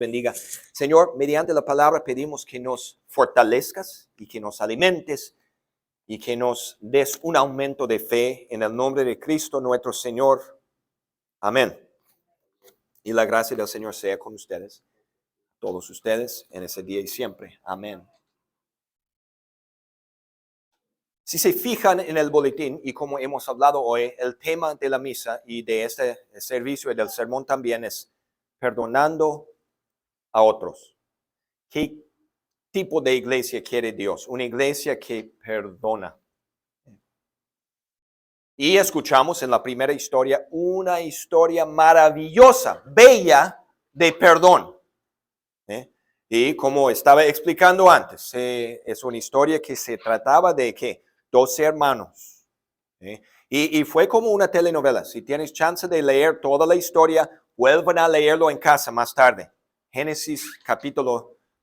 bendiga. Señor, mediante la palabra pedimos que nos fortalezcas y que nos alimentes y que nos des un aumento de fe en el nombre de Cristo nuestro Señor. Amén. Y la gracia del Señor sea con ustedes, todos ustedes, en ese día y siempre. Amén. Si se fijan en el boletín y como hemos hablado hoy, el tema de la misa y de este servicio y del sermón también es perdonando a otros. ¿Qué tipo de iglesia quiere Dios? Una iglesia que perdona. Y escuchamos en la primera historia una historia maravillosa, bella de perdón. Y como estaba explicando antes, es una historia que se trataba de que 12 hermanos. Y fue como una telenovela. Si tienes chance de leer toda la historia, vuelvan a leerlo en casa más tarde. Génesis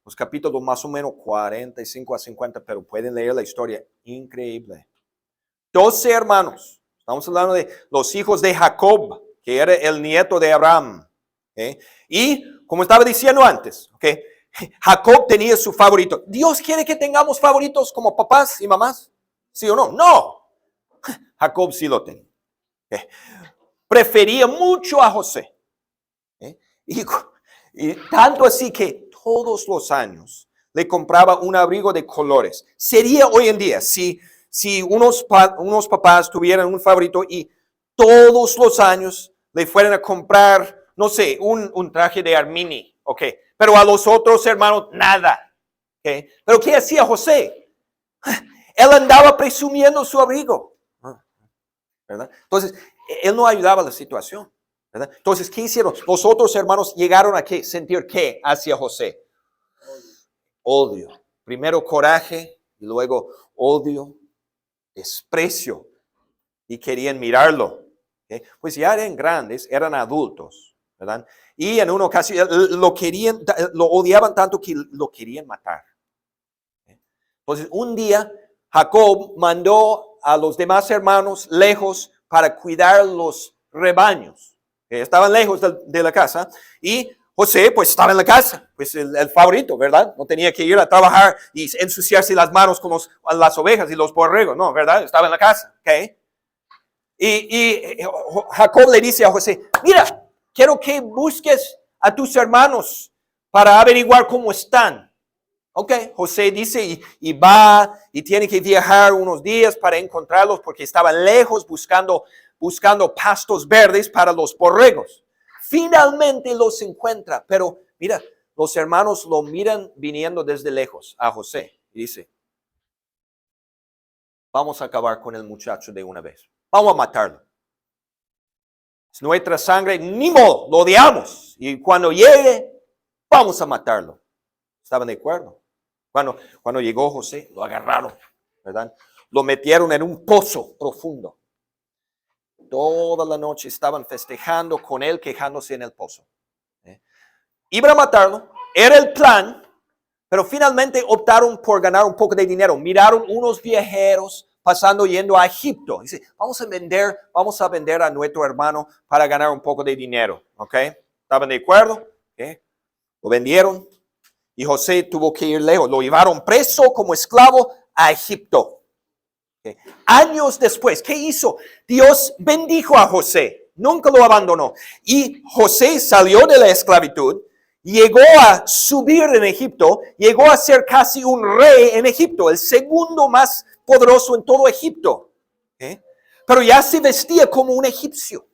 los capítulos más o menos 45 a 50, pero pueden leer la historia. Increíble. 12 hermanos. Estamos hablando de los hijos de Jacob, que era el nieto de Abraham. Y como estaba diciendo antes, Jacob tenía su favorito. ¿Dios quiere que tengamos favoritos como papás y mamás? ¿Sí o no? No. Jacob sí lo tenía. Prefería mucho a José. Y tanto así que todos los años le compraba un abrigo de colores. Sería hoy en día si unos papás tuvieran un favorito y todos los años le fueran a comprar, no sé, un traje de Armini, pero a los otros hermanos nada. Pero ¿qué hacía José? Él andaba presumiendo su abrigo, ¿verdad? Entonces, él no ayudaba a la situación. ¿Verdad? Entonces, ¿qué hicieron? Los otros hermanos llegaron a sentir ¿qué hacia José? Odio. Primero coraje y luego odio, desprecio. Y querían mirarlo. Pues ya eran grandes, eran adultos, ¿verdad? Y en una ocasión lo odiaban tanto que lo querían matar. Entonces, un día Jacob mandó a los demás hermanos lejos para cuidar los rebaños. Estaban lejos de la casa y José pues estaba en la casa, pues el favorito, ¿verdad? No tenía que ir a trabajar y ensuciarse las manos con las ovejas y los borregos, no, ¿verdad? Estaba en la casa, Y Jacob le dice a José, mira, quiero que busques a tus hermanos para averiguar cómo están. José dice y va y tiene que viajar unos días para encontrarlos porque estaban lejos buscando pastos verdes para los borregos. Finalmente los encuentra, pero mira, los hermanos lo miran viniendo desde lejos a José y dice, vamos a acabar con el muchacho de una vez, vamos a matarlo. Es nuestra sangre, ni modo, lo odiamos y cuando llegue, vamos a matarlo. ¿Estaban de acuerdo? Cuando llegó José, lo agarraron, ¿verdad? Lo metieron en un pozo profundo. Toda la noche estaban festejando con él, quejándose en el pozo. Iban a matarlo, era el plan, pero finalmente optaron por ganar un poco de dinero. Miraron unos viajeros yendo a Egipto. Dice, vamos a vender a nuestro hermano para ganar un poco de dinero. ¿Estaban de acuerdo? Lo vendieron. Y José tuvo que ir lejos. Lo llevaron preso como esclavo a Egipto. Años después, ¿qué hizo? Dios bendijo a José. Nunca lo abandonó. Y José salió de la esclavitud. Llegó a subir en Egipto. Llegó a ser casi un rey en Egipto. El segundo más poderoso en todo Egipto. Pero ya se vestía como un egipcio.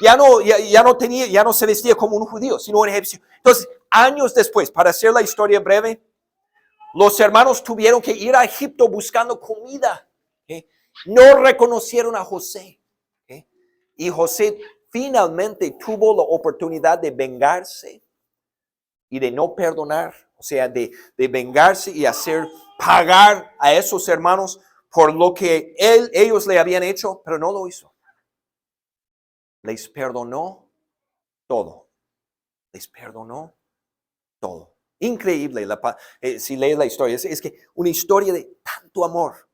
Ya no se vestía como un judío, sino un egipcio. Entonces, años después, para hacer la historia breve, los hermanos tuvieron que ir a Egipto buscando comida. No reconocieron a José. Y José finalmente tuvo la oportunidad de vengarse y de no perdonar. O sea, de vengarse y hacer pagar a esos hermanos por lo que ellos le habían hecho, pero no lo hizo. Les perdonó todo. Les perdonó todo. Increíble si lees la historia. Es que una historia de tanto amor.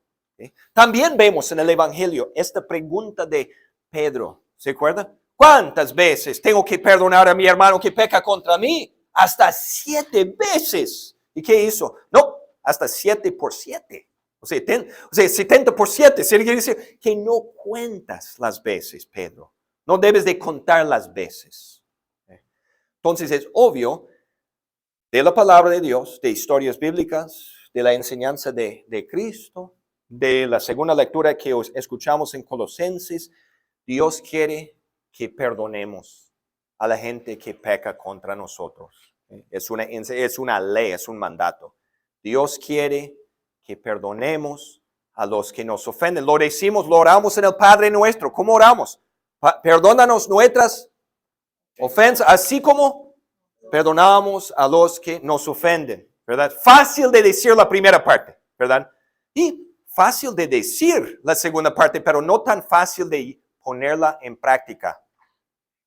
También vemos en el Evangelio esta pregunta de Pedro. ¿Se acuerdan? ¿Cuántas veces tengo que perdonar a mi hermano que peca contra mí? hasta 7 veces. ¿Y qué hizo? No, hasta 7 por 7. O sea, 70 por 7. Quiere decir que no cuentas las veces, Pedro. No debes de contar las veces. Entonces es obvio de la palabra de Dios, de historias bíblicas, de la enseñanza de Cristo, de la segunda lectura que escuchamos en Colosenses, Dios quiere que perdonemos a la gente que peca contra nosotros. Es una ley, es un mandato. Dios quiere que perdonemos a los que nos ofenden. Lo decimos, lo oramos en el Padre Nuestro. ¿Cómo oramos? Perdónanos nuestras ofensas, así como perdonamos a los que nos ofenden, ¿verdad? Fácil de decir la primera parte, ¿verdad? Y fácil de decir la segunda parte, pero no tan fácil de ponerla en práctica.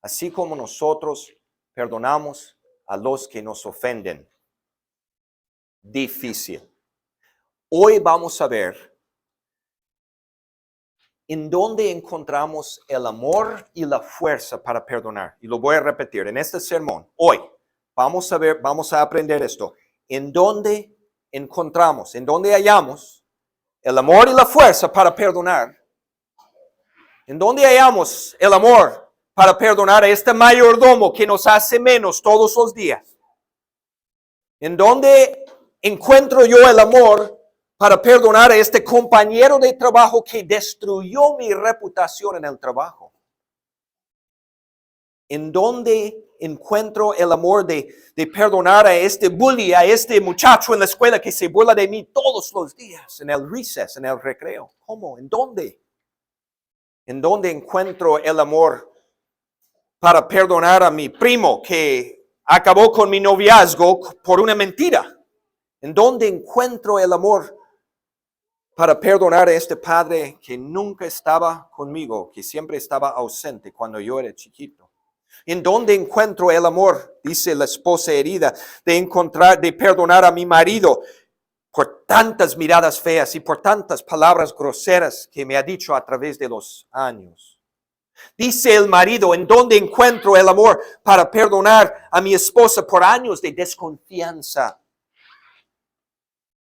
Así como nosotros perdonamos a los que nos ofenden. Difícil. Hoy vamos a ver en dónde encontramos el amor y la fuerza para perdonar. Y lo voy a repetir en este sermón. Hoy vamos a aprender esto. En dónde encontramos, en dónde hallamos el amor y la fuerza para perdonar. En dónde hallamos el amor para perdonar a este mayordomo que nos hace menos todos los días. En dónde encuentro yo el amor para perdonar a este compañero de trabajo que destruyó mi reputación en el trabajo. En dónde encuentro el amor de perdonar a este bully, a este muchacho en la escuela que se burla de mí todos los días, en el recess, en el recreo. ¿Cómo? ¿En dónde? ¿En dónde encuentro el amor para perdonar a mi primo que acabó con mi noviazgo por una mentira? ¿En dónde encuentro el amor para perdonar a este padre que nunca estaba conmigo, que siempre estaba ausente cuando yo era chiquito? ¿En dónde encuentro el amor, dice la esposa herida, de perdonar a mi marido por tantas miradas feas y por tantas palabras groseras que me ha dicho a través de los años? Dice el marido, ¿en dónde encuentro el amor para perdonar a mi esposa por años de desconfianza?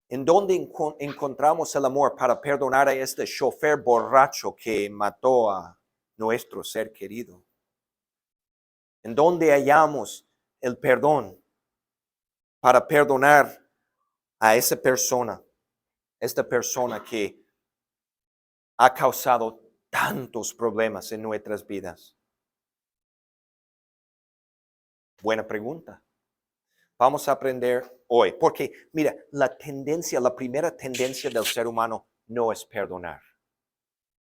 ¿En dónde encontramos el amor para perdonar a este chofer borracho que mató a nuestro ser querido? ¿En dónde hallamos el perdón para perdonar a esta persona que ha causado tantos problemas en nuestras vidas? Buena pregunta. Vamos a aprender hoy, porque mira, la primera tendencia del ser humano no es perdonar.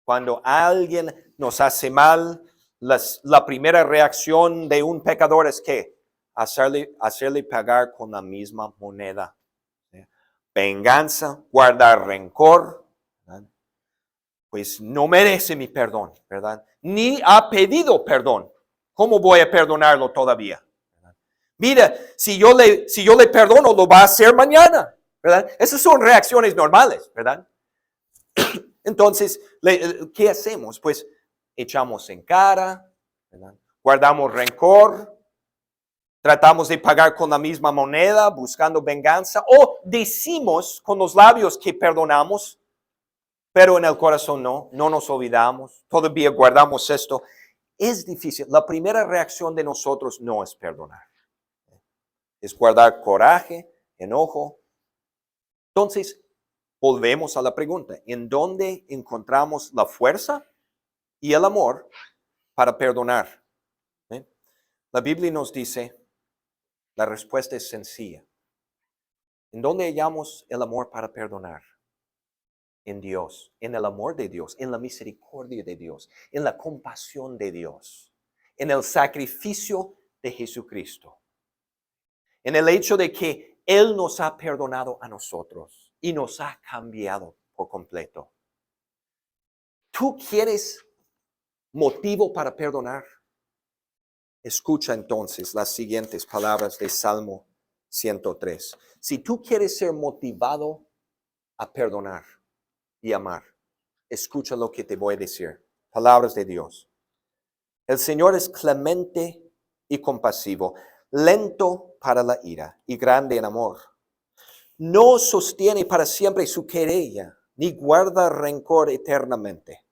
Cuando alguien nos hace mal, la primera reacción de un pecador es que hacerle pagar con la misma moneda. Venganza, guardar rencor, ¿verdad? Pues no merece mi perdón, ¿verdad? Ni ha pedido perdón. ¿Cómo voy a perdonarlo todavía? Mira, si yo le perdono, lo va a hacer mañana, ¿verdad? Esas son reacciones normales, ¿verdad? Entonces, ¿qué hacemos? Pues echamos en cara, ¿verdad? Guardamos rencor, tratamos de pagar con la misma moneda, buscando venganza, o decimos con los labios que perdonamos, pero en el corazón no nos olvidamos, todavía guardamos esto. Es difícil. La primera reacción de nosotros no es perdonar. Es guardar coraje, enojo. Entonces, volvemos a la pregunta, ¿en dónde encontramos la fuerza y el amor para perdonar? La Biblia nos dice, la respuesta es sencilla. ¿En dónde hallamos el amor para perdonar? En Dios, en el amor de Dios, en la misericordia de Dios, en la compasión de Dios, en el sacrificio de Jesucristo. En el hecho de que Él nos ha perdonado a nosotros y nos ha cambiado por completo. ¿Tú quieres motivo para perdonar? Escucha entonces las siguientes palabras de Salmo 103. Si tú quieres ser motivado a perdonar y amar, escucha lo que te voy a decir. Palabras de Dios. El Señor es clemente y compasivo, lento para la ira y grande en amor. No sostiene para siempre su querella, ni guarda rencor eternamente.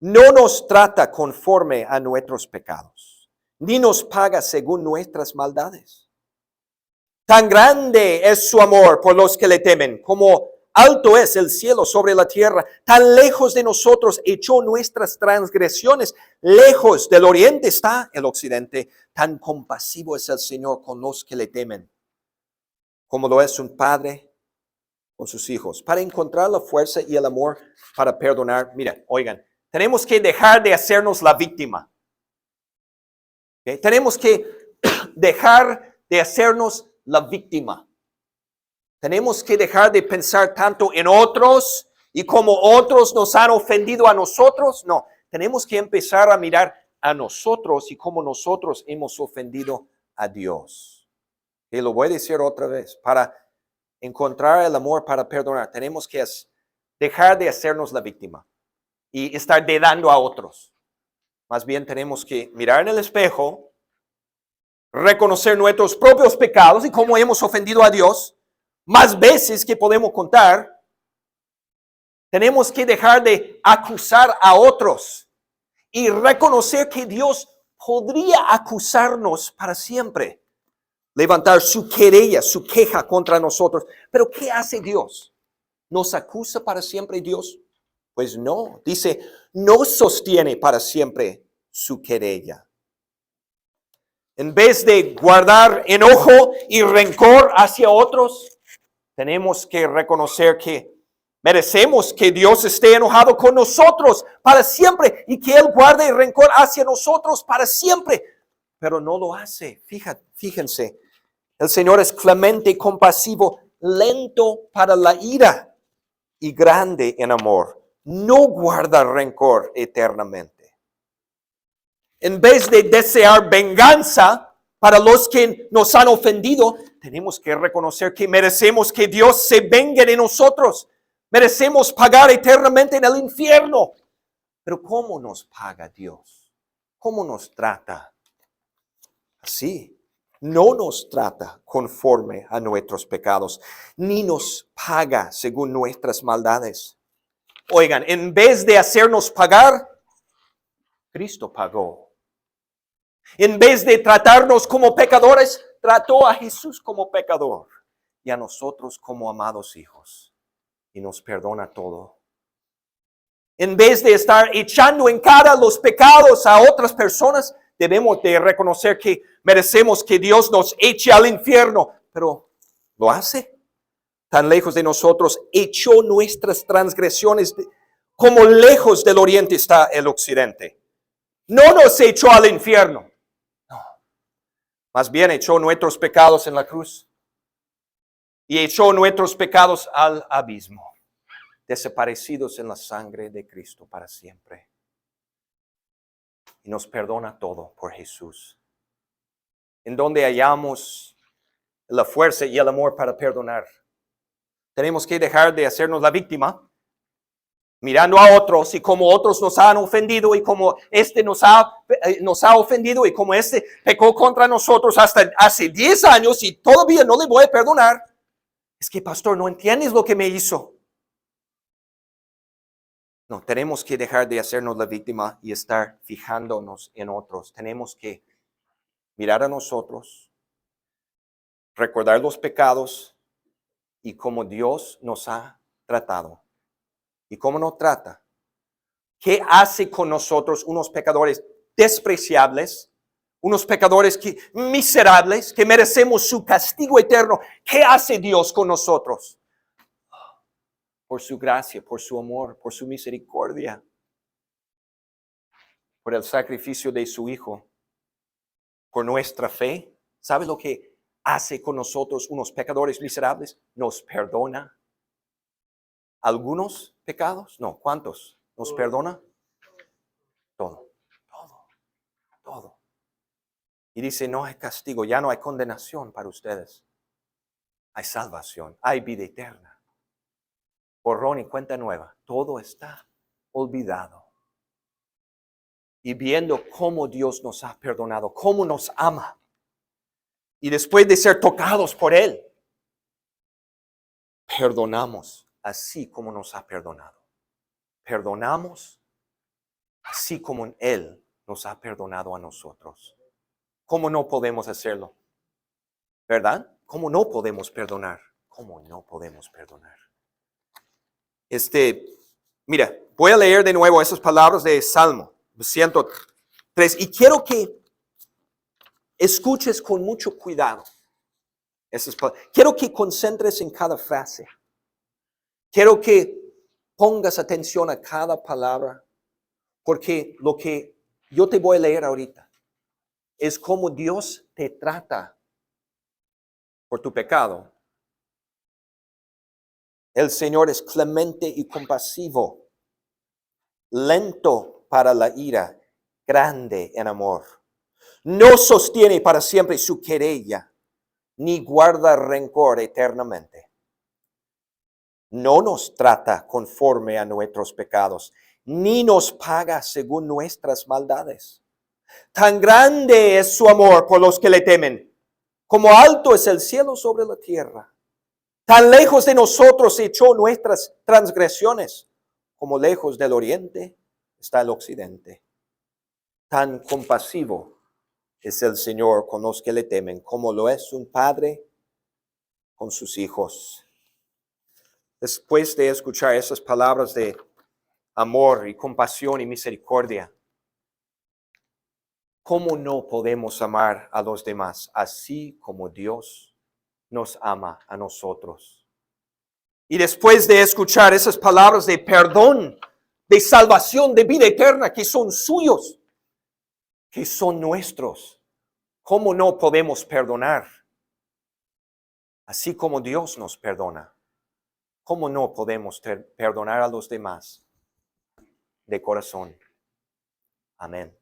No nos trata conforme a nuestros pecados, ni nos paga según nuestras maldades. Tan grande es su amor por los que le temen, como alto es el cielo sobre la tierra. Tan lejos de nosotros echó nuestras transgresiones, lejos del oriente está el occidente. Tan compasivo es el Señor con los que le temen, como lo es un padre con sus hijos, para encontrar la fuerza y el amor para perdonar. Mira, oigan, tenemos que dejar de hacernos la víctima. ¿Okay? Tenemos que dejar de hacernos la víctima. Tenemos que dejar de pensar tanto en otros y cómo otros nos han ofendido a nosotros. No, tenemos que empezar a mirar a nosotros y cómo nosotros hemos ofendido a Dios. Y lo voy a decir otra vez, para encontrar el amor para perdonar, tenemos que dejar de hacernos la víctima y estar dedando a otros. Más bien tenemos que mirar en el espejo, reconocer nuestros propios pecados y cómo hemos ofendido a Dios más veces que podemos contar. Tenemos que dejar de acusar a otros y reconocer que Dios podría acusarnos para siempre. Levantar su querella, su queja contra nosotros. Pero ¿qué hace Dios? ¿Nos acusa para siempre Dios? Pues no. Dice, no sostiene para siempre su querella. En vez de guardar enojo y rencor hacia otros, tenemos que reconocer que merecemos que Dios esté enojado con nosotros para siempre y que Él guarde rencor hacia nosotros para siempre. Pero no lo hace. Fíjense, el Señor es clemente y compasivo, lento para la ira y grande en amor. No guarda rencor eternamente. En vez de desear venganza para los que nos han ofendido, tenemos que reconocer que merecemos que Dios se vengue de nosotros. Merecemos pagar eternamente en el infierno. Pero ¿cómo nos paga Dios? ¿Cómo nos trata? Así. No nos trata conforme a nuestros pecados, ni nos paga según nuestras maldades. Oigan, en vez de hacernos pagar, Cristo pagó. En vez de tratarnos como pecadores, trató a Jesús como pecador y a nosotros como amados hijos. Y nos perdona todo. En vez de estar echando en cara los pecados a otras personas, debemos de reconocer que merecemos que Dios nos eche al infierno. Pero lo hace. Tan lejos de nosotros, echó nuestras transgresiones como lejos del oriente está el occidente. No nos echó al infierno. No. Más bien echó nuestros pecados en la cruz. Y echó nuestros pecados al abismo. Desaparecidos en la sangre de Cristo para siempre. Y nos perdona todo por Jesús. En donde hallamos la fuerza y el amor para perdonar. Tenemos que dejar de hacernos la víctima, mirando a otros y como otros nos han ofendido y como nos ha ofendido y como pecó contra nosotros hasta hace 10 años y todavía no le voy a perdonar. Es que, pastor, no entiendes lo que me hizo. No, tenemos que dejar de hacernos la víctima y estar fijándonos en otros. Tenemos que mirar a nosotros, recordar los pecados y cómo Dios nos ha tratado. ¿Y cómo nos trata? ¿Qué hace con nosotros unos pecadores despreciables? Unos pecadores miserables que merecemos su castigo eterno. ¿Qué hace Dios con nosotros? Por su gracia, por su amor, por su misericordia, por el sacrificio de su Hijo, por nuestra fe. ¿Sabe lo que hace con nosotros unos pecadores miserables? Nos perdona. ¿Algunos pecados? No, ¿cuántos? ¿Nos perdona? Todo. Y dice, no hay castigo, ya no hay condenación para ustedes. Hay salvación, hay vida eterna. Borrón y cuenta nueva, todo está olvidado. Y viendo cómo Dios nos ha perdonado, cómo nos ama, y después de ser tocados por Él, perdonamos así como nos ha perdonado. Perdonamos así como Él nos ha perdonado a nosotros. ¿Cómo no podemos hacerlo? ¿Verdad? ¿Cómo no podemos perdonar? ¿Cómo no podemos perdonar? Mira, voy a leer de nuevo esas palabras de Salmo 103 y quiero que escuches con mucho cuidado esas palabras. Quiero que concentres en cada frase. Quiero que pongas atención a cada palabra, porque lo que yo te voy a leer ahorita es cómo Dios te trata por tu pecado. El Señor es clemente y compasivo, lento para la ira, grande en amor. No sostiene para siempre su querella, ni guarda rencor eternamente. No nos trata conforme a nuestros pecados, ni nos paga según nuestras maldades. Tan grande es su amor por los que le temen, como alto es el cielo sobre la tierra. Tan lejos de nosotros echó nuestras transgresiones, como lejos del oriente está el occidente. Tan compasivo es el Señor con los que le temen, como lo es un padre con sus hijos. Después de escuchar esas palabras de amor y compasión y misericordia, ¿cómo no podemos amar a los demás así como Dios nos ama a nosotros? Y después de escuchar esas palabras de perdón, de salvación, de vida eterna, que son suyos, que son nuestros, ¿cómo no podemos perdonar? Así como Dios nos perdona, ¿cómo no podemos perdonar a los demás de corazón? Amén.